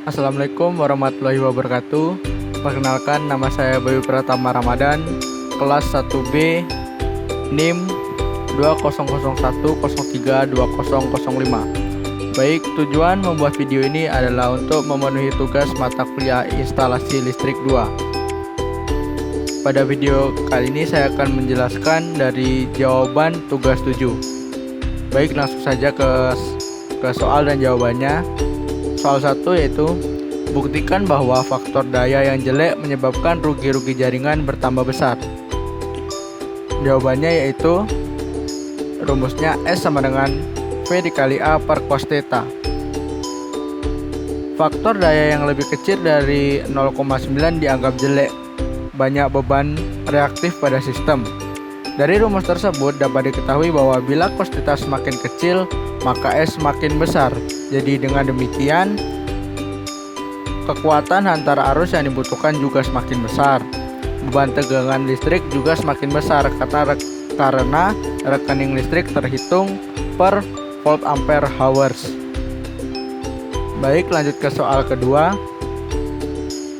Assalamualaikum warahmatullahi wabarakatuh. Perkenalkan, nama saya Bayu Pratama Ramadan, kelas 1B, NIM 2001032005. Baik, tujuan membuat video ini adalah untuk memenuhi tugas mata kuliah instalasi listrik 2. Pada video kali ini saya akan menjelaskan dari jawaban tugas 7. Baik, langsung saja ke soal dan jawabannya. Soal 1 yaitu buktikan bahwa faktor daya yang jelek menyebabkan rugi-rugi jaringan bertambah besar. Jawabannya yaitu rumusnya S sama dengan V dikali A per cos theta. Faktor daya yang lebih kecil dari 0,9 dianggap jelek, banyak beban reaktif pada sistem. Dari rumus tersebut dapat diketahui bahwa bila cos theta semakin kecil, maka S semakin besar. Jadi dengan demikian, kekuatan antara arus yang dibutuhkan juga semakin besar. Beban tegangan listrik juga semakin besar karena rekening listrik terhitung per volt ampere hours. Baik, lanjut ke soal kedua.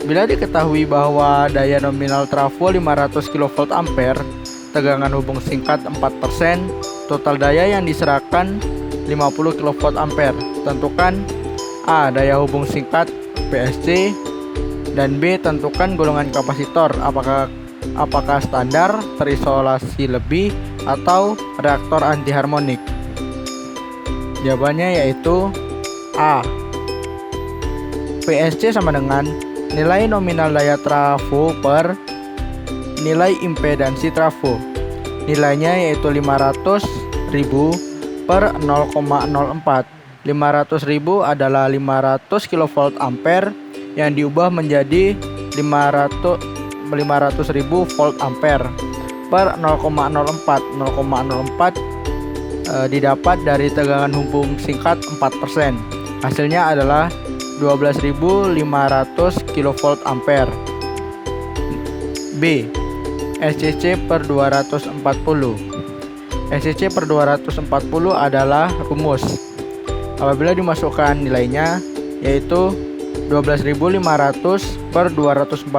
Bila diketahui bahwa daya nominal trafo 500 kV ampere, tegangan hubung singkat 4%, total daya yang diserahkan 50 kV ampere. Tentukan A. Daya hubung singkat PSC, dan B. Tentukan golongan kapasitor, apakah standar, terisolasi lebih, atau reaktor anti harmonik. Jawabannya yaitu A. PSC sama dengan nilai nominal daya trafo per nilai impedansi trafo. Nilainya yaitu 500.000 per 0,04. 500.000 adalah 500 kV ampere yang diubah menjadi 500.000 volt ampere per 0,04. 0,04 didapat dari tegangan hubung singkat 4%. Hasilnya adalah 12.500 kV ampere. B. SCC per 240. SCC per 240 adalah rumus. Apabila dimasukkan nilainya yaitu 12.500 per 240,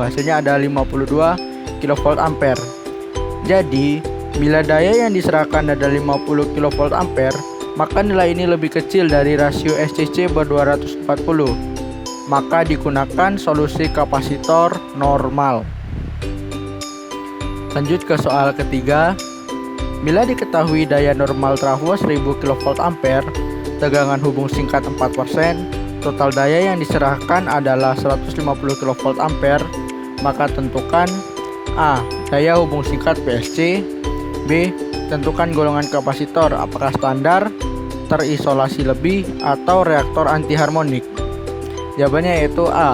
hasilnya ada 52 kV ampere. Jadi, bila daya yang diserahkan ada 50 kV ampere, maka nilai ini lebih kecil dari rasio SCC per 240. Maka digunakan solusi kapasitor normal. Lanjut ke soal ketiga. Bila diketahui daya normal trafo 1000 kV ampere, tegangan hubung singkat 4%, total daya yang diserahkan adalah 150 kV ampere, maka tentukan A. Daya hubung singkat PSC, B. Tentukan golongan kapasitor, apakah standar, terisolasi lebih, atau reaktor anti harmonik. Jawabannya yaitu A.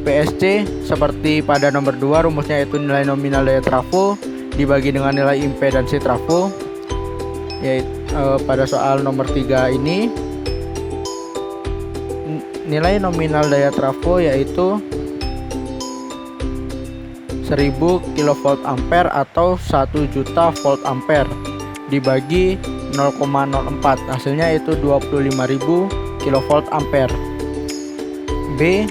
PSC seperti pada nomor 2, rumusnya yaitu nilai nominal daya trafo dibagi dengan nilai impedansi trafo. Yaitu pada soal nomor 3 ini nilai nominal daya trafo yaitu 1000 kV ampere atau 1 juta volt ampere dibagi 0,04, hasilnya yaitu 25.000 kV ampere. B.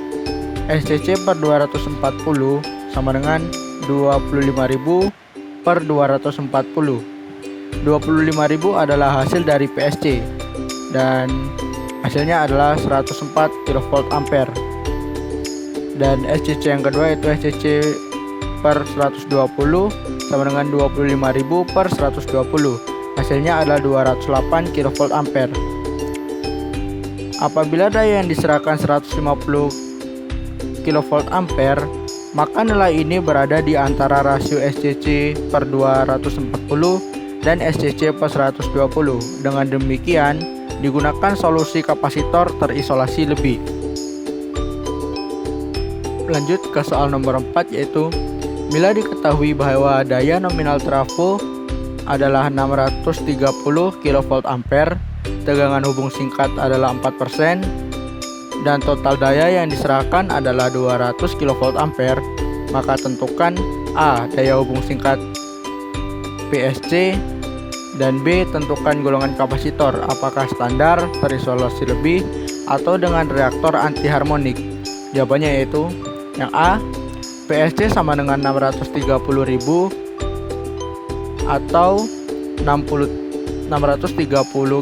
SCC per 240 sama dengan 25.000 per 240. 25.000 adalah hasil dari PSC dan hasilnya adalah 104 kV ampere. Dan SCC yang kedua yaitu SCC per 120 sama dengan 25.000 per 120. Hasilnya adalah 208 kV ampere. Apabila daya yang diserahkan 150 kV ampere, maka nilai ini berada di antara rasio SCC per 240 dan SCC per 120. Dengan demikian, digunakan solusi kapasitor terisolasi lebih. Lanjut ke soal nomor 4 yaitu bila diketahui bahwa daya nominal trafo adalah 630 kV ampere, tegangan hubung singkat adalah 4%, dan total daya yang diserahkan adalah 200 kV ampere, maka tentukan A. Daya hubung singkat PSC, dan B. Tentukan golongan kapasitor, apakah standar, terisolasi lebih, atau dengan reaktor anti harmonik? Jawabannya yaitu yang A, PSC sama dengan 630.000 atau 630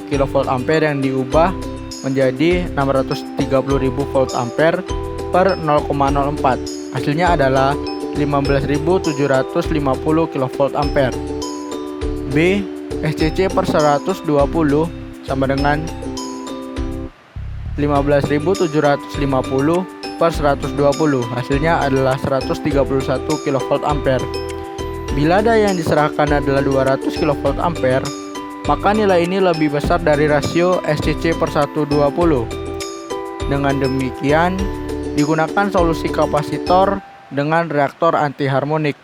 kV ampere yang diubah menjadi 630.000 volt ampere per 0,04. Hasilnya adalah 15.750 kV ampere. B, SCC per 120 sama dengan 15.750 per 120. Hasilnya adalah 131 kV ampere. Bila daya yang diserahkan adalah 200 kV ampere, maka nilai ini lebih besar dari rasio SCC per 120. Dengan demikian, digunakan solusi kapasitor dengan reaktor anti harmonik.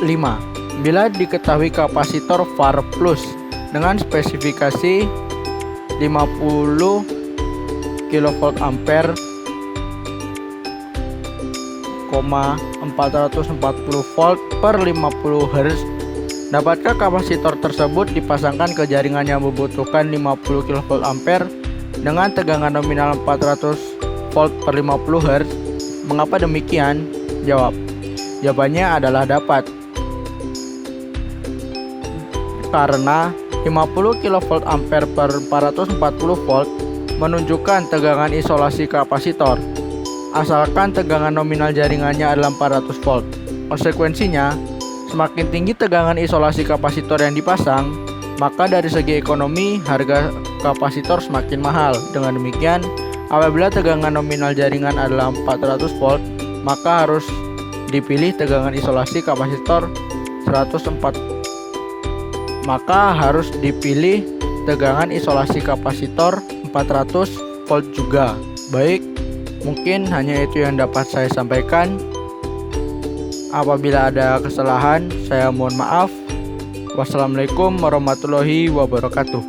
5. Bila diketahui kapasitor VAR plus dengan spesifikasi 50 kV ampere, 440 volt per 50 Hz, dapatkah kapasitor tersebut dipasangkan ke jaringan yang membutuhkan 50 kV ampere dengan tegangan nominal 400 volt per 50 Hz? Mengapa demikian? Jawabannya adalah dapat. Karena 50 kV ampere per 440 volt menunjukkan tegangan isolasi kapasitor, asalkan tegangan nominal jaringannya adalah 400 volt. Konsekuensinya, semakin tinggi tegangan isolasi kapasitor yang dipasang, maka dari segi ekonomi harga kapasitor semakin mahal. Dengan demikian, apabila tegangan nominal jaringan adalah 400 volt, maka harus dipilih tegangan isolasi kapasitor 400 volt juga. Baik, mungkin hanya itu yang dapat saya sampaikan. Apabila ada kesalahan, saya mohon maaf. Wassalamualaikum warahmatullahi wabarakatuh.